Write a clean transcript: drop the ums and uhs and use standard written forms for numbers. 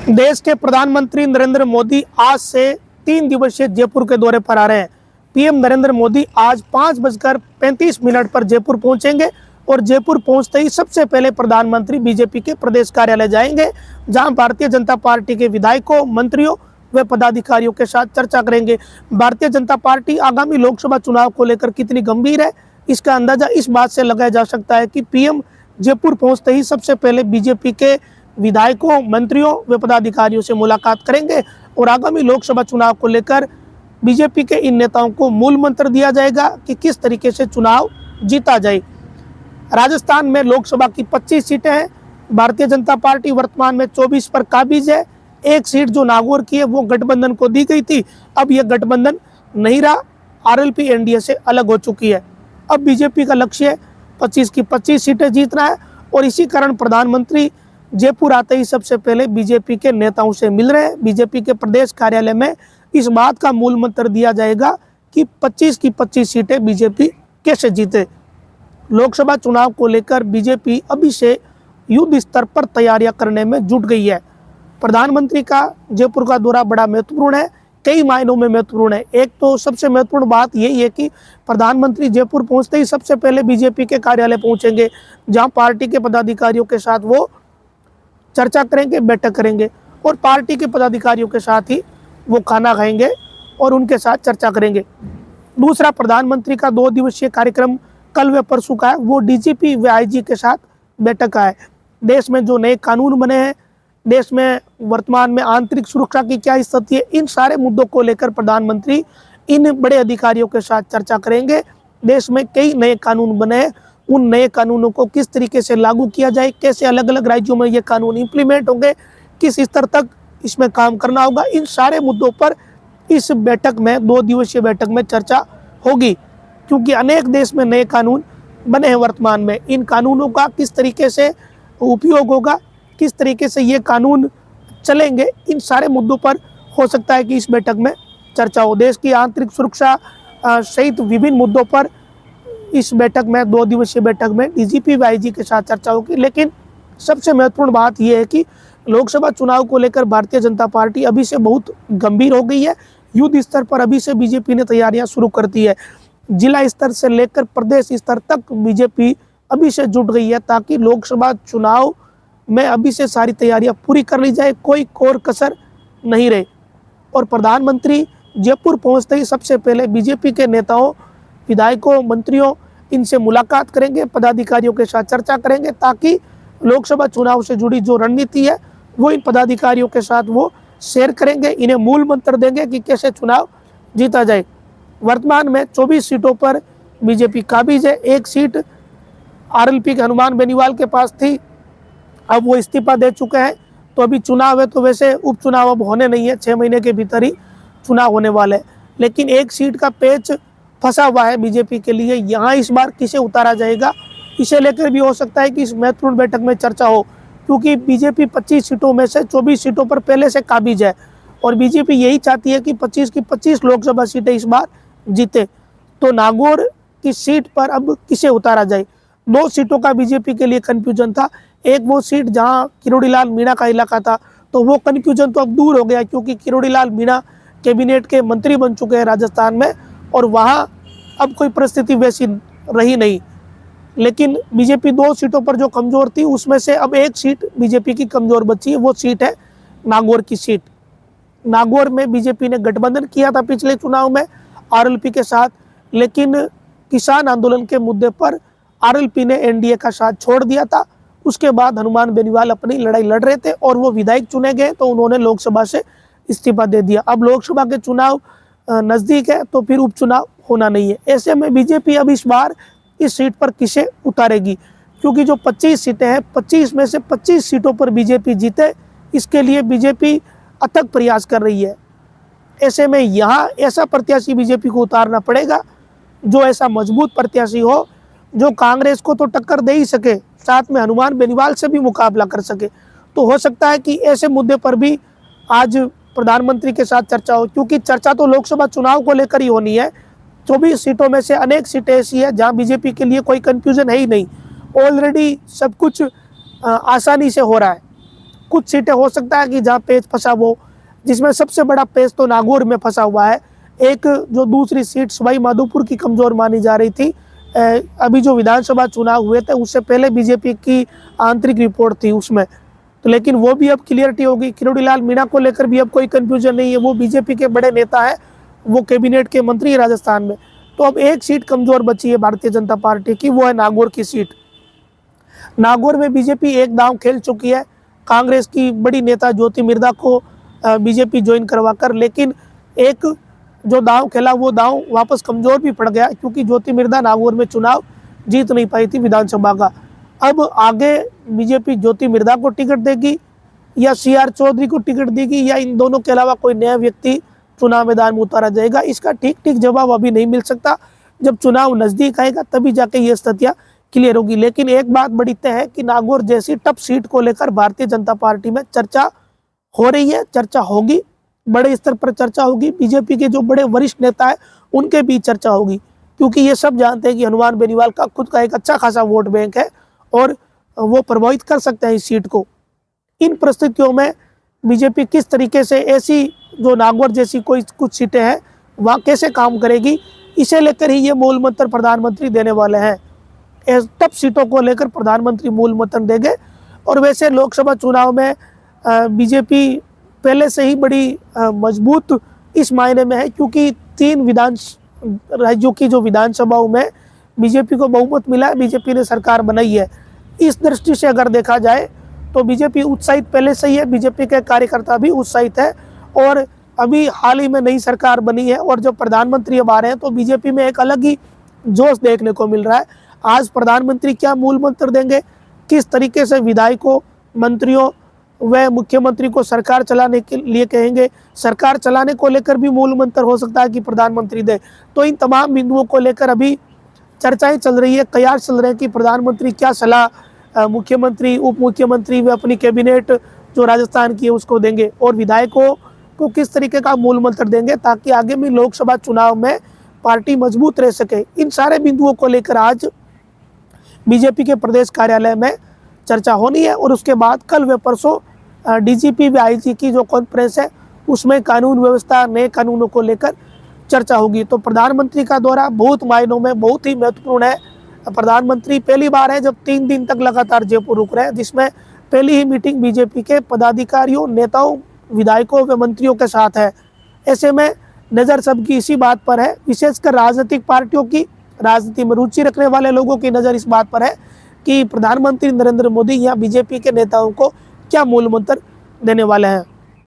देश के प्रधानमंत्री नरेंद्र मोदी आज से 3 दिवसीय जयपुर के दौरे पर आ रहे हैं। पीएम नरेंद्र मोदी आज 5:35 पर जयपुर पहुंचेंगे और जयपुर पहुंचते ही सबसे पहले प्रधानमंत्री बीजेपी के प्रदेश कार्यालय जाएंगे, जहां भारतीय जनता पार्टी के विधायकों, मंत्रियों व पदाधिकारियों के साथ चर्चा करेंगे। भारतीय जनता पार्टी आगामी लोकसभा चुनाव को लेकर कितनी गंभीर है, इसका अंदाजा इस बात से लगाया जा सकता है कि पीएम जयपुर पहुंचते ही सबसे पहले बीजेपी के विधायकों, मंत्रियों व पदाधिकारियों से मुलाकात करेंगे और आगामी लोकसभा चुनाव को लेकर बीजेपी के इन नेताओं को मूल मंत्र दिया जाएगा कि किस तरीके से चुनाव जीता जाए। राजस्थान में लोकसभा की 25 सीटें हैं। भारतीय जनता पार्टी वर्तमान में 24 पर काबिज है। एक सीट जो नागौर की है वो गठबंधन को दी गई थी, अब यह गठबंधन नहीं रहा, आरएलपी एनडीए से अलग हो चुकी है। अब बीजेपी का लक्ष्य 25 की 25 सीटें जीतना है और इसी कारण प्रधानमंत्री जयपुर आते ही सबसे पहले बीजेपी के नेताओं से मिल रहे हैं। बीजेपी के प्रदेश कार्यालय में इस बात का मूल मंत्र दिया जाएगा कि 25 की 25 सीटें बीजेपी कैसे जीते। लोकसभा चुनाव को लेकर बीजेपी अभी से युद्ध स्तर पर तैयारियां करने में जुट गई है। प्रधानमंत्री का जयपुर का दौरा बड़ा महत्वपूर्ण है, कई मायनों में महत्वपूर्ण है। एक तो सबसे महत्वपूर्ण बात यही है कि प्रधानमंत्री जयपुर पहुंचते ही सबसे पहले बीजेपी के कार्यालय पहुंचेंगे, जहां पार्टी के पदाधिकारियों के साथ वो चर्चा करेंगे, बैठक करेंगे और पार्टी के पदाधिकारियों के साथ ही वो खाना खाएंगे और उनके साथ चर्चा करेंगे। दूसरा, प्रधानमंत्री का 2 दिवसीय कार्यक्रम कल व परसों का है, वो डीजीपी व आईजी के साथ बैठक का है। देश में जो नए कानून बने हैं, देश में वर्तमान में आंतरिक सुरक्षा की क्या स्थिति है, इन सारे मुद्दों को लेकर प्रधानमंत्री इन बड़े अधिकारियों के साथ चर्चा करेंगे। देश में कई नए कानून बने हैं, उन नए कानूनों को किस तरीके से लागू किया जाए, कैसे अलग अलग राज्यों में ये कानून इंप्लीमेंट होंगे, किस स्तर तक इसमें काम करना होगा, इन सारे मुद्दों पर इस बैठक में 2 दिवसीय बैठक में चर्चा होगी। क्योंकि अनेक देश में नए कानून बने हैं वर्तमान में, इन कानूनों का किस तरीके से उपयोग होगा, किस तरीके से ये कानून चलेंगे, इन सारे मुद्दों पर हो सकता है कि इस बैठक में चर्चा हो। देश की आंतरिक सुरक्षा सहित विभिन्न मुद्दों पर इस बैठक में 2 दिवसीय बैठक में डीजीपी व आईजी के साथ चर्चा होगी। लेकिन सबसे महत्वपूर्ण बात यह है कि लोकसभा चुनाव को लेकर भारतीय जनता पार्टी अभी से बहुत गंभीर हो गई है। युद्ध स्तर पर अभी से बीजेपी ने तैयारियां शुरू कर दी है। जिला स्तर से लेकर प्रदेश स्तर तक बीजेपी अभी से जुट गई है, ताकि लोकसभा चुनाव में अभी से सारी तैयारियां पूरी कर ली जाए, कोई कोर कसर नहीं रहे। और प्रधानमंत्री जयपुर पहुंचते ही सबसे पहले बीजेपी के नेताओं, विधायकों, मंत्रियों, इनसे मुलाकात करेंगे, पदाधिकारियों के साथ चर्चा करेंगे, ताकि लोकसभा चुनाव से जुड़ी जो रणनीति है वो इन पदाधिकारियों के साथ वो शेयर करेंगे, इन्हें मूल मंत्र देंगे कि कैसे चुनाव जीता जाए। वर्तमान में 24 सीटों पर बीजेपी काबिज है। एक सीट आरएलपी के हनुमान बेनीवाल के पास थी, अब वो इस्तीफा दे चुके हैं। तो अभी चुनाव है, तो वैसे उपचुनाव अब होने नहीं है, 6 महीने के भीतर ही चुनाव होने वाले हैं। लेकिन एक सीट का पेच फंसा हुआ है बीजेपी के लिए, यहाँ इस बार किसे उतारा जाएगा, इसे लेकर भी हो सकता है कि इस महत्वपूर्ण बैठक में चर्चा हो। क्योंकि बीजेपी 25 सीटों में से 24 सीटों पर पहले से काबिज है और बीजेपी यही चाहती है कि 25 की 25 लोकसभा सीटें इस बार जीते। तो नागौर की सीट पर अब किसे उतारा जाए, 2 सीटों का बीजेपी के लिए कन्फ्यूजन था। एक वो सीट जहां किरोड़ीलाल मीणा का इलाका था, तो वो कन्फ्यूजन तो अब दूर हो गया, क्योंकि किरोड़ीलाल मीणा कैबिनेट के मंत्री बन चुके हैं राजस्थान में और वहाँ अब कोई परिस्थिति वैसी रही नहीं। लेकिन बीजेपी 2 सीटों पर जो कमज़ोर थी, उसमें से अब एक सीट बीजेपी की कमज़ोर बची है, वो सीट है नागौर की सीट। नागौर में बीजेपी ने गठबंधन किया था पिछले चुनाव में आरएलपी के साथ, लेकिन किसान आंदोलन के मुद्दे पर आरएलपी ने एनडीए का साथ छोड़ दिया था। उसके बाद हनुमान बेनीवाल अपनी लड़ाई लड़ रहे थे और वो विधायक चुने गए, तो उन्होंने लोकसभा से इस्तीफा दे दिया। अब लोकसभा के चुनाव नज़दीक है, तो फिर उपचुनाव होना नहीं है। ऐसे में बीजेपी अब इस बार इस सीट पर किसे उतारेगी, क्योंकि जो 25 सीटें हैं, 25 में से 25 सीटों पर बीजेपी जीते, इसके लिए बीजेपी अथक प्रयास कर रही है। ऐसे में यहाँ ऐसा प्रत्याशी बीजेपी को उतारना पड़ेगा जो ऐसा मजबूत प्रत्याशी हो, जो कांग्रेस को तो टक्कर दे ही सके, साथ में हनुमान बेनीवाल से भी मुकाबला कर सके। तो हो सकता है कि ऐसे मुद्दे पर भी आज प्रधानमंत्री के साथ चर्चा हो, क्योंकि चर्चा तो लोकसभा चुनाव को लेकर ही होनी है। 24 सीटों में से अनेक सीटें ऐसी है जहां बीजेपी के लिए कोई कंफ्यूजन है ही नहीं, ऑलरेडी सब कुछ आसानी से हो रहा है। कुछ सीटें हो सकता है कि जहाँ पेच फंसा हो, जिसमें सबसे बड़ा पेच तो नागौर में फंसा हुआ है। एक जो दूसरी सीट सवाई माधोपुर की कमजोर मानी जा रही थी, अभी जो विधानसभा चुनाव हुए थे उससे पहले बीजेपी की आंतरिक रिपोर्ट थी उसमें, तो लेकिन वो भी अब क्लियरिटी होगी। किरोड़ी लाल मीणा को लेकर भी अब कोई कंफ्यूजन नहीं है, वो बीजेपी के बड़े नेता है, वो कैबिनेट के मंत्री है राजस्थान में। तो अब एक सीट कमजोर बची है भारतीय जनता पार्टी की, वो है नागौर की सीट। नागौर में बीजेपी एक दांव खेल चुकी है, कांग्रेस की बड़ी नेता ज्योति मिर्धा को बीजेपी ज्वाइन करवाकर, लेकिन एक जो दांव खेला वो दांव वापस कमजोर भी पड़ गया, क्योंकि ज्योति मिर्धा नागौर में चुनाव जीत नहीं पाई थी विधानसभा का। अब आगे बीजेपी ज्योति मिर्धा को टिकट देगी या CR चौधरी को टिकट देगी, या इन दोनों के अलावा कोई नया व्यक्ति चुनाव मैदान में उतारा जाएगा, इसका ठीक जवाब अभी नहीं मिल सकता। जब चुनाव नजदीक आएगा तभी जाके ये स्थितियां क्लियर होगी। लेकिन एक बात बड़ी तय है कि नागौर जैसी टफ सीट को लेकर भारतीय जनता पार्टी में चर्चा हो रही है, चर्चा होगी, बड़े स्तर पर चर्चा होगी। बीजेपी के जो बड़े वरिष्ठ नेता है उनके बीच चर्चा होगी, क्योंकि ये सब जानते हैं कि हनुमान बेनीवाल का खुद का एक अच्छा खासा वोट बैंक है और वो प्रभावित कर सकते हैं इस सीट को। इन परिस्थितियों में बीजेपी किस तरीके से ऐसी जो नागौर जैसी कोई कुछ सीटें हैं वहाँ कैसे काम करेगी, इसे लेकर ही ये मूल मंत्र प्रधानमंत्री देने वाले हैं। टफ सीटों को लेकर प्रधानमंत्री मूल मंत्र देंगे। और वैसे लोकसभा चुनाव में बीजेपी पहले से ही बड़ी मजबूत इस मायने में है, क्योंकि 3 राज्यों की जो विधानसभाओं में बीजेपी को बहुमत मिला है, बीजेपी ने सरकार बनाई है। इस दृष्टि से अगर देखा जाए तो बीजेपी उत्साहित पहले से ही है, बीजेपी के कार्यकर्ता भी उत्साहित है। और अभी हाल ही में नई सरकार बनी है और जब प्रधानमंत्री अब आ रहे हैं तो बीजेपी में एक अलग ही जोश देखने को मिल रहा है। आज प्रधानमंत्री क्या मूल मंत्र देंगे, किस तरीके से विधायकों, मंत्रियों व मुख्यमंत्री को सरकार चलाने के लिए कहेंगे, सरकार चलाने को लेकर भी मूल मंत्र हो सकता है कि प्रधानमंत्री दे। तो इन तमाम बिंदुओं को लेकर अभी चर्चाएं चल रही है, कयास चल रहे हैं कि प्रधानमंत्री क्या सलाह मुख्यमंत्री, उप मुख्यमंत्री व अपनी कैबिनेट जो राजस्थान की है उसको देंगे, और विधायकों को किस तरीके का मूल मंत्र देंगे ताकि आगे भी लोकसभा चुनाव में पार्टी मजबूत रह सके। इन सारे बिंदुओं को लेकर आज बीजेपी के प्रदेश कार्यालय में चर्चा होनी है। और उसके बाद कल व परसों DGP व IG की जो कॉन्फ्रेंस है उसमें कानून व्यवस्था, नए कानूनों को लेकर चर्चा होगी। तो प्रधानमंत्री का दौरा बहुत मायनों में बहुत ही महत्वपूर्ण है। प्रधानमंत्री पहली बार है जब 3 दिन तक लगातार जयपुर रुक रहे हैं, जिसमें पहली ही मीटिंग बीजेपी के पदाधिकारियों, नेताओं, विधायकों व मंत्रियों के साथ है। ऐसे में नज़र सबकी इसी बात पर है, विशेषकर राजनीतिक पार्टियों की, राजनीति में रुचि रखने वाले लोगों की नज़र इस बात पर है कि प्रधानमंत्री नरेंद्र मोदी या बीजेपी के नेताओं को क्या मूल मंत्र देने वाले हैं।